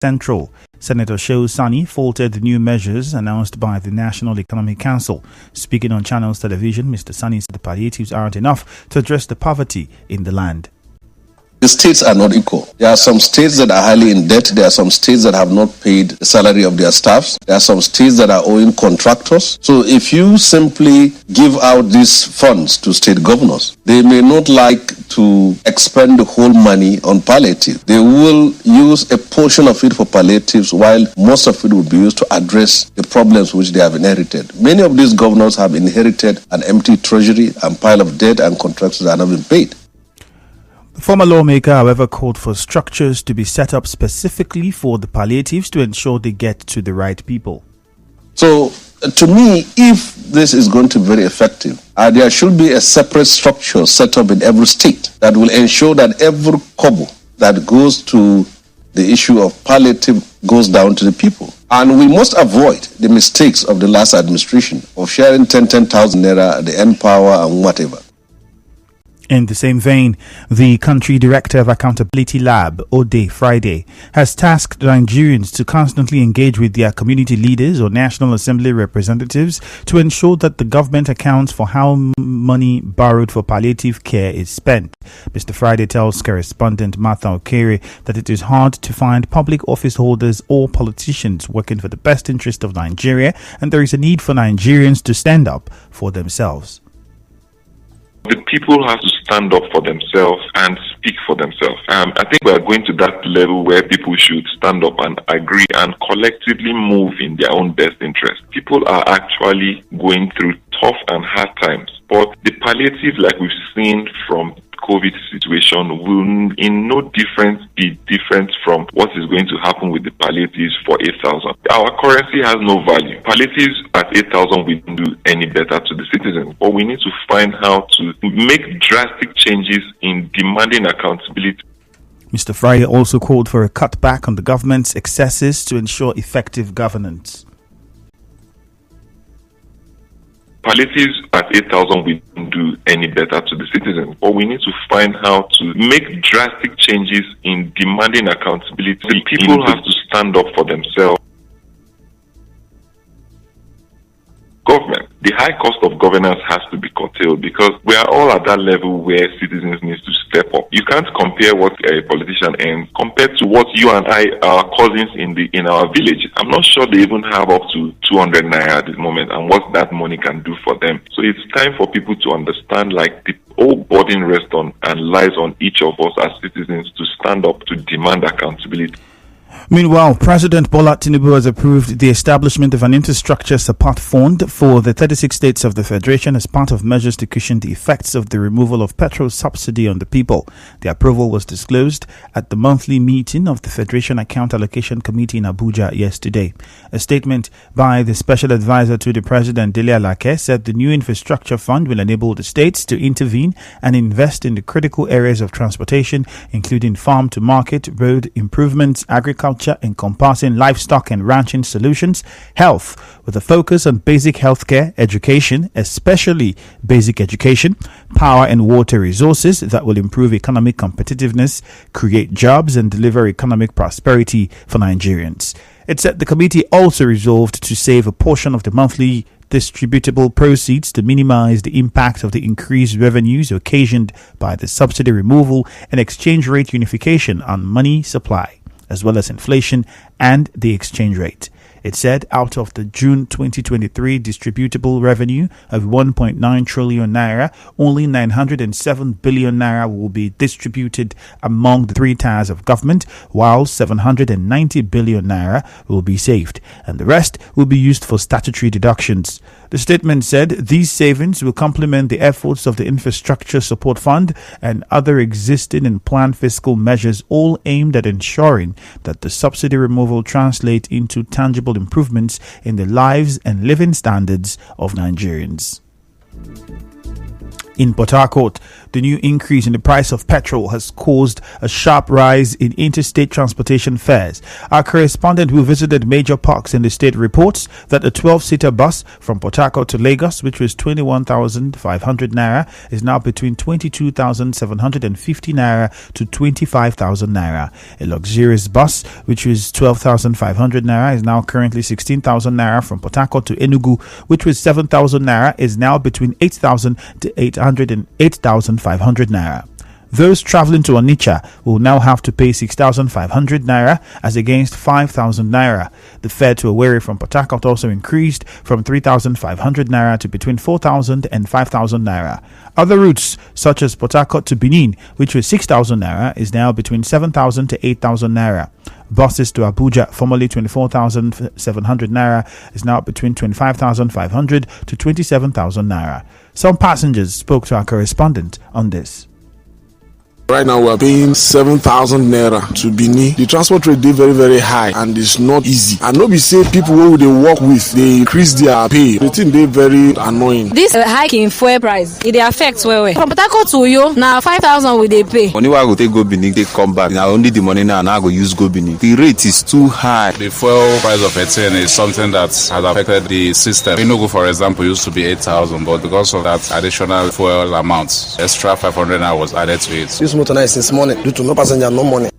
central. Senator Shehu Sani faulted the new measures announced by the National Economic Council. Speaking on Channels Television, Mr. Sani said the palliatives aren't enough to address the poverty in the land. The states are not equal. There are some states that are highly in debt. There are some states that have not paid the salary of their staffs. There are some states that are owing contractors. So if you simply give out these funds to state governors, they may not like to expend the whole money on palliative. They will use a portion of it for palliatives, while most of it will be used to address the problems which they have inherited. Many of these governors have inherited an empty treasury and pile of debt and contractors that have not been paid. The former lawmaker, however, called for structures to be set up specifically for the palliatives to ensure they get to the right people. So, to me, if this is going to be very effective, there should be a separate structure set up in every state that will ensure that every kobo that goes to the issue of palliative goes down to the people. And we must avoid the mistakes of the last administration of sharing 10,000 naira, the N power and whatever. In the same vein, the country director of Accountability Lab, Ode Friday, has tasked Nigerians to constantly engage with their community leaders or National Assembly representatives to ensure that the government accounts for how money borrowed for palliative care is spent. Mr. Friday tells correspondent Martha Okere that it is hard to find public office holders or politicians working for the best interest of Nigeria, and there is a need for Nigerians to stand up for themselves. The people have to stand up for themselves and speak for themselves. I think we are going to that level where people should stand up and agree and collectively move in their own best interest. People are actually going through tough and hard times, but the palliative, like we've seen from COVID situation, will in no difference be different from what is going to happen with the palliatives for 8,000. Our currency has no value. Palliatives at 8,000 will not do any better to the citizens, but we need to find how to make drastic changes in demanding accountability. Mr. Friday also called for a cutback on the government's excesses to ensure effective governance. Palliatives at 8,000 will not do any better to the citizens, but we need to find how to make drastic changes in demanding accountability. The people have to stand up for themselves. Government, the high cost of governance has to be curtailed because we are all at that level where citizens need to step up. You can't compare what a politician earns compared to what you and I, our cousins in our village. I'm not sure they even have up to 200 naira at this moment and what that money can do for them. So it's time for people to understand, like, the whole burden rests on and lies on each of us as citizens to stand up to demand accountability. Meanwhile, President Bola Tinubu has approved the establishment of an infrastructure support fund for the 36 states of the Federation as part of measures to cushion the effects of the removal of petrol subsidy on the people. The approval was disclosed at the monthly meeting of the Federation Account Allocation Committee in Abuja yesterday. A statement by the special advisor to the President, Dele Alake, said the new infrastructure fund will enable the states to intervene and invest in the critical areas of transportation, including farm-to-market, road improvements, agriculture, encompassing livestock and ranching solutions, health, with a focus on basic healthcare, education, especially basic education, power and water resources that will improve economic competitiveness, create jobs, and deliver economic prosperity for Nigerians. It said the committee also resolved to save a portion of the monthly distributable proceeds to minimize the impact of the increased revenues occasioned by the subsidy removal and exchange rate unification on money supply, as well as inflation and the exchange rate. It said out of the June 2023 distributable revenue of 1.9 trillion naira, only 907 billion naira will be distributed among the three tiers of government, while 790 billion naira will be saved, and the rest will be used for statutory deductions. The statement said these savings will complement the efforts of the Infrastructure Support Fund and other existing and planned fiscal measures, all aimed at ensuring that the subsidy removal translates into tangible improvements in the lives and living standards of Nigerians. In Port Harcourt, The new increase in the price of petrol has caused a sharp rise in interstate transportation fares. Our correspondent who visited major parks in the state reports that a 12-seater bus from Port Harcourt to Lagos, which was 21,500 naira, is now between 22,750 naira to 25,000 naira. A luxurious bus, which was 12,500 naira, is now currently 16,000 naira from Port Harcourt to Enugu, which was 7,000 naira, is now between 8,000 to 808,500 naira. Those traveling to Onitsha will now have to pay 6,500 naira as against 5,000 naira. The fare to Owerri from Port Harcourt also increased from 3,500 naira to between 4,000 and 5,000 naira. Other routes, such as Port Harcourt to Benin, which was 6,000 naira, is now between 7,000 to 8,000 naira. Buses to Abuja, formerly 24,700 naira, is now between 25,500 to 27,000 naira. Some passengers spoke to our correspondent on this. Right now, we are paying 7,000 naira to Bini. The transport rate is very, very high and it's not easy. And nobody say people who they work with, they increase their pay. The thing they very annoying. This hike in fuel price, it affects well. From Port Harcourt to Uyo, now 5,000 will they pay. Only I go take go Bini, they come back. Now only the money now, and I go use go Bini. The rate is too high. The fuel price of 18 is something that has affected the system. Enugu, for example, used to be 8,000, but because of that additional fuel amount, extra 500 naira was added to it. This motorized since morning due to no passenger, no money.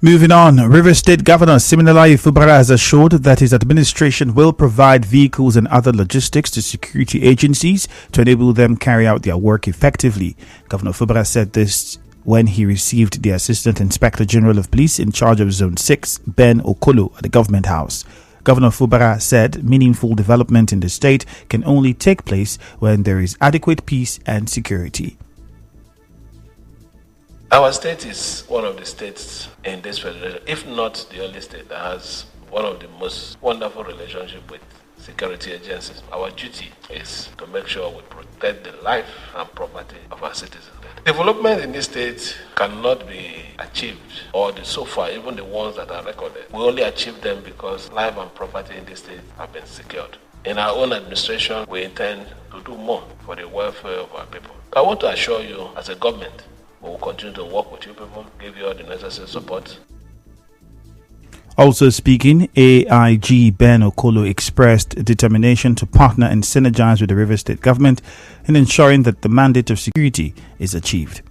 Moving on, River State Governor Siminalayi Fubara has assured that his administration will provide vehicles and other logistics to security agencies to enable them carry out their work effectively. Governor Fubara said this when he received the Assistant Inspector General of Police in charge of Zone 6, Ben Okolo, at the Government House. Governor Fubara said meaningful development in the state can only take place when there is adequate peace and security. Our state is one of the states in this federation, if not the only state that has one of the most wonderful relationships with security agencies. Our duty is to make sure we protect the life and property of our citizens. Development in this state cannot be achieved, or so far, even the ones that are recorded, we only achieve them because life and property in this state have been secured. In our own administration, we intend to do more for the welfare of our people. I want to assure you, as a government, we will continue to work with you people, give you all the necessary support. Also speaking, AIG Ben Okolo expressed determination to partner and synergize with the River State government in ensuring that the mandate of security is achieved.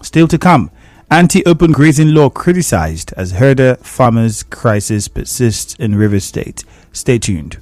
Still to come, anti-open grazing law criticized as herder farmers' crisis persists in River State. Stay tuned.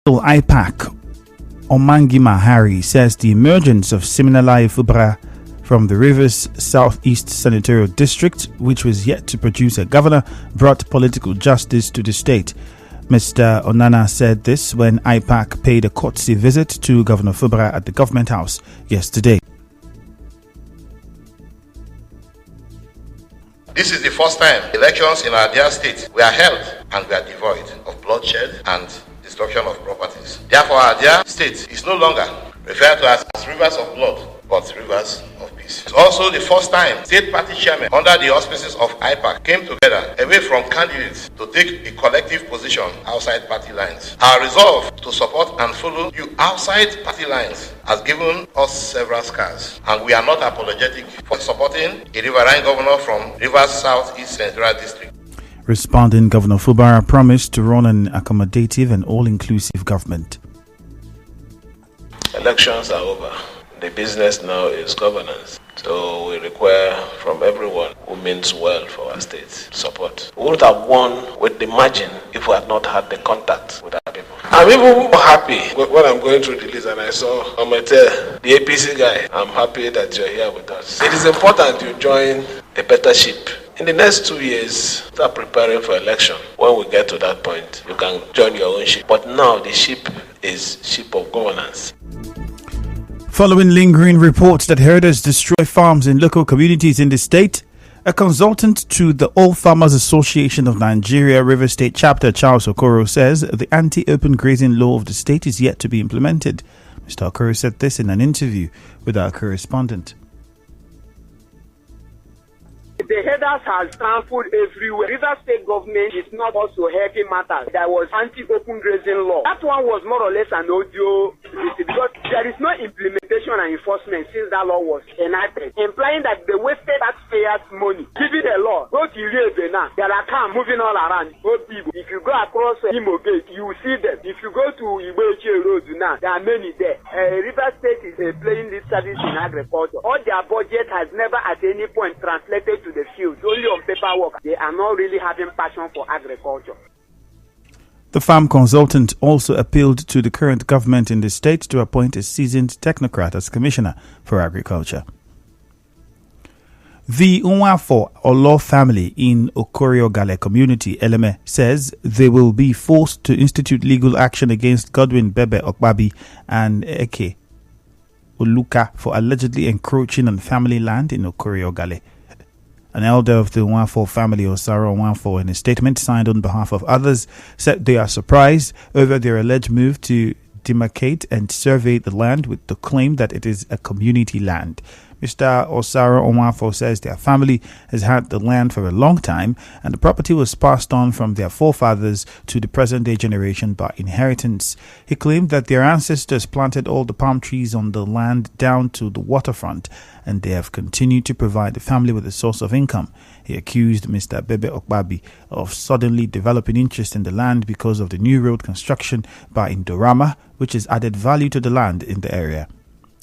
IPAC Omangima Harry says the emergence of Siminalayi Fubara from the Rivers Southeast Senatorial District, which was yet to produce a governor, brought political justice to the state. Mr. Onana said this when IPAC paid a courtesy visit to Governor Fubara at the Government House yesterday. This is the first time elections in our dear state were held and were devoid of bloodshed and destruction of properties. Therefore, our dear state is no longer referred to as rivers of blood, but rivers of peace. also the first time state party chairmen under the auspices of IPAC came together away from candidates to take a collective position outside party lines. Our resolve to support and follow you outside party lines has given us several scars, and we are not apologetic for supporting a riverine governor from Rivers South-East Central District. Responding, Governor Fubara promised to run an accommodative and all-inclusive government. Elections are over. The business now is governance. So we require from everyone who means well for our state support. We would have won with the margin if we had not had the contact with our people. I'm even happy when I'm going through the list and I saw Omete, the APC guy. I'm happy that you're here with us. It is important you join a better ship. In the next 2 years, start preparing for election. When we get to that point, you can join your own ship. But now the ship is ship of governance. Following lingering reports that herders destroy farms in local communities in the state, a consultant to the All Farmers Association of Nigeria River State Chapter, Charles Okoro, says the anti-open grazing law of the state is yet to be implemented. Mr. Okoro said this in an interview with our correspondent. The headers has trampled everywhere. River State government is not also helping matters. There was anti-open grazing law. That one was more or less an audio because there is no implementation and enforcement since that law was enacted, implying that the wasted taxpayers' money. Given the law, go to Irebe now. There are cars moving all around. If you go across Imo Gate, you will see them. If you go to Ibeche Road now, there are many there. River State is playing this service in agriculture. All their budget has never at any point translated to the field, only on paperwork. They are not really having passion for agriculture. The farm consultant also appealed to the current government in the state to appoint a seasoned technocrat as commissioner for agriculture. The Unwafo Olo family in Okorio-Gale community, Eleme, says they will be forced to institute legal action against Godwin Bebe Okbabi and Eke Oluka for allegedly encroaching on family land in Okorio-Gale. An elder of the Nwafo family, Osaro Nwafo, in a statement signed on behalf of others, said they are surprised over their alleged move to demarcate and survey the land with the claim that it is a community land. Mr. Osaro Nwafo says their family has had the land for a long time and the property was passed on from their forefathers to the present-day generation by inheritance. He claimed that their ancestors planted all the palm trees on the land down to the waterfront and they have continued to provide the family with a source of income. He accused Mr. Bebe Okbabi of suddenly developing interest in the land because of the new road construction by Indorama, which has added value to the land in the area.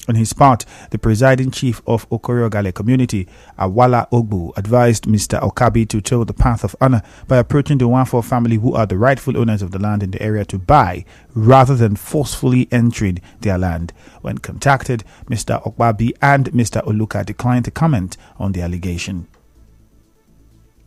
On his part, the presiding chief of Okorio-Gale community, Awala Ogbu, advised Mr. Okabi to toe the path of honor by approaching the Nwafo family, who are the rightful owners of the land in the area, to buy rather than forcefully entering their land. When contacted, Mr. Okbabi and Mr. Oluka declined to comment on the allegation.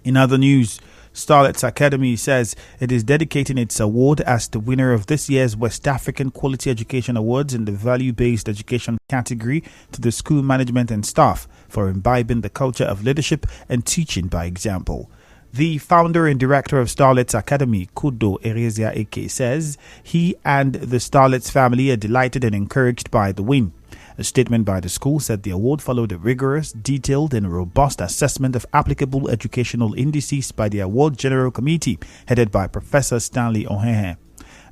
In other news, Starlet's Academy says it is dedicating its award as the winner of this year's West African Quality Education Awards in the Value-Based Education category to the school management and staff for imbibing the culture of leadership and teaching by example. The founder and director of Starlet's Academy, Kudo Erezia Eke, says he and the Starlet's family are delighted and encouraged by the win. A statement by the school said the award followed a rigorous, detailed and robust assessment of applicable educational indices by the Award General Committee headed by Professor Stanley Ohehe.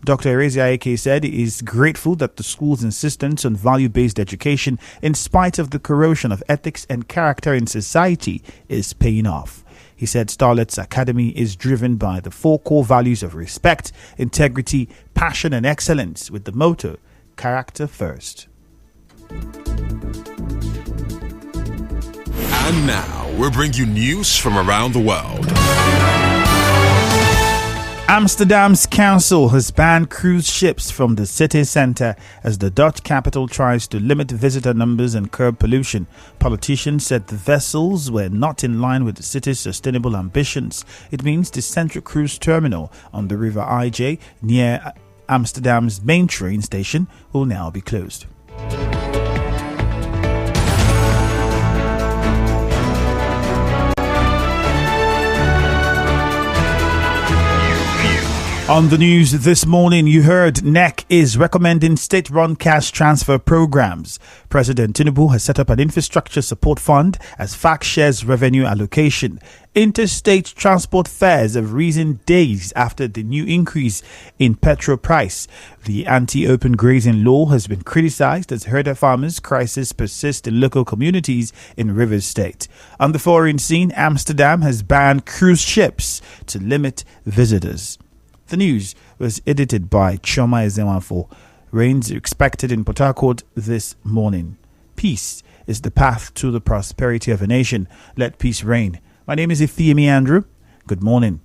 Dr. Erezia Eke said he is grateful that the school's insistence on value-based education, in spite of the corrosion of ethics and character in society, is paying off. He said Starlet's Academy is driven by the 4 core values of respect, integrity, passion and excellence, with the motto, character first. And now, we'll bring you news from around the world. Amsterdam's council has banned cruise ships from the city centre as the Dutch capital tries to limit visitor numbers and curb pollution. Politicians said the vessels were not in line with the city's sustainable ambitions. It means the central cruise terminal on the River IJ near Amsterdam's main train station will now be closed. On the news this morning, you heard NEC is recommending state-run cash transfer programs. President Tinubu has set up an infrastructure support fund as FAC shares revenue allocation. Interstate transport fares have risen days after the new increase in petrol price. The anti-open grazing law has been criticized as herder farmers' crisis persists in local communities in Rivers State. On the foreign scene, Amsterdam has banned cruise ships to limit visitors. The news was edited by Choma Ezenwafo. Rains expected in Port Harcourt this morning. Peace is the path to the prosperity of a nation. Let peace reign. My name is Ifeemi Andrew. Good morning.